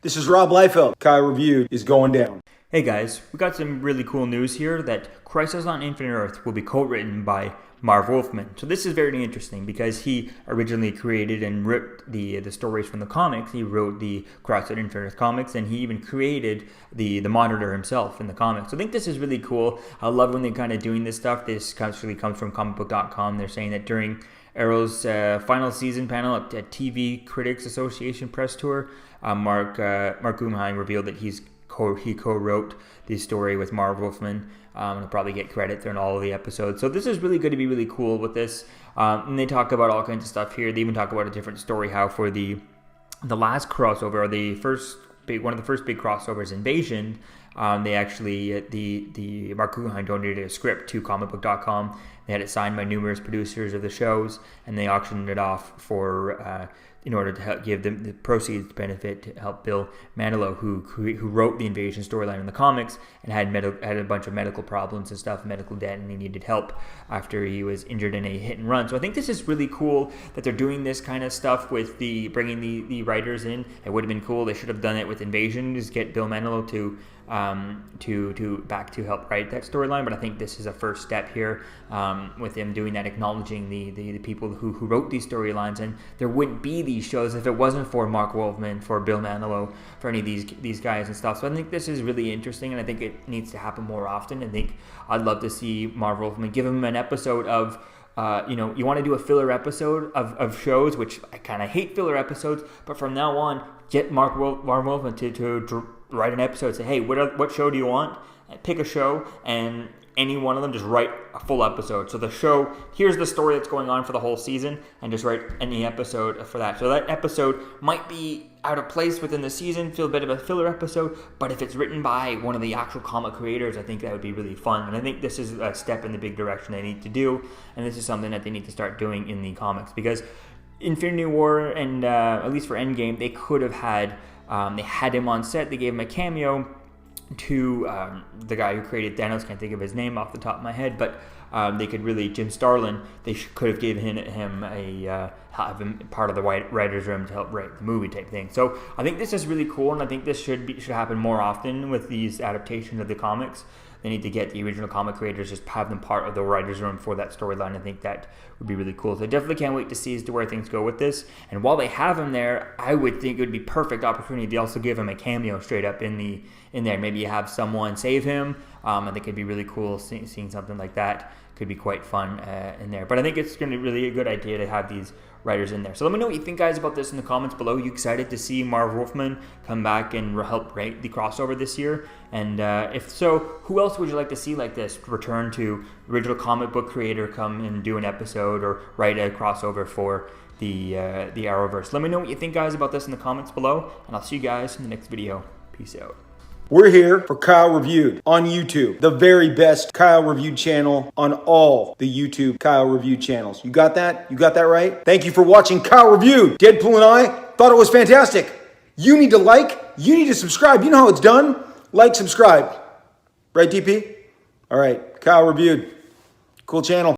This is Rob Liefeld. Kyle Reviewed is going down. Hey guys, we got some really cool news here that Crisis on Infinite Earth will be co-written by Marv Wolfman. So this is very interesting because he originally created and wrote the stories from the comics. He wrote the Crisis on Infinite Earth comics, and he even created the Monitor himself in the comics. So I think this is really cool. I love when they're kind of doing this stuff. This really comes from comicbook.com. They're saying that during Arrow's final season panel at TV Critics Association press tour, Mark Wolfman revealed that he co-wrote the story with Marv Wolfman. He'll probably get credit in all of the episodes. So this is really going to be really cool with this. And they talk about all kinds of stuff here. They even talk about a different story, how for the last crossover, or one of the first big crossovers, Invasion, they actually, the Mark Wolfman donated a script to comicbook.com. They had it signed by numerous producers of the shows, and they auctioned it off for in order to help give them the proceeds to benefit to help Bill Manilow, who wrote the Invasion storyline in the comics and had a bunch of medical problems and stuff, medical debt, and he needed help after he was injured in a hit and run. So I think this is really cool that they're doing this kind of stuff with bringing the writers in. It would have been cool. They should have done it with Invasion, just get Bill Manilow to help write that storyline. But I think this is a first step here with him doing that, acknowledging the people who wrote these storylines. And there wouldn't be these shows if it wasn't for Mark Wolfman, for Bill Manilow, for any of these guys and stuff. So I think this is really interesting, and I think it needs to happen more often. I think I'd love to see Marv Wolfman give him an episode of you want to do a filler episode of shows, which I kind of hate filler episodes, but from now on, get Marv Wolfman to write an episode. Say, hey, what show do you want? Pick a show, and any one of them, just write a full episode. So the show, here's the story that's going on for the whole season, and just write any episode for that. So that episode might be out of place within the season, feel a bit of a filler episode, but if it's written by one of the actual comic creators, I think that would be really fun. And I think this is a step in the big direction they need to do, and this is something that they need to start doing in the comics, because Infinity War and at least for Endgame, they could have had they had him on set. They gave him a cameo to the guy who created Thanos. Can't think of his name off the top of my head, but they could really, Jim Starlin, they could have given him have him part of the writer's room to help write the movie type thing. So I think this is really cool, and I think this should happen more often with these adaptations of the comics. They need to get the original comic creators, just have them part of the writer's room for that storyline. I think that would be really cool. So I definitely can't wait to see as to where things go with this. And while they have him there, I would think it would be perfect opportunity to also give him a cameo straight up in there. Maybe you have someone save him. I think it'd be really cool seeing something like that. Could be quite fun in there. But I think it's going to be really a good idea to have these writers in there. So let me know what you think, guys, about this in the comments below. You excited to see Marv Wolfman come back and help write the crossover this year? And if so, who else would you like to see like this return to original comic book creator, come and do an episode or write a crossover for the Arrowverse? Let me know what you think, guys, about this in the comments below, and I'll see you guys in the next video. Peace out. We're here for Kyle Reviewed on YouTube, the very best Kyle Reviewed channel on all the YouTube Kyle Reviewed channels. You got that? You got that right? Thank you for watching Kyle Reviewed. Deadpool and I thought it was fantastic. You need to like, you need to subscribe. You know how it's done. Like, subscribe. Right, DP? All right, Kyle Reviewed. Cool channel.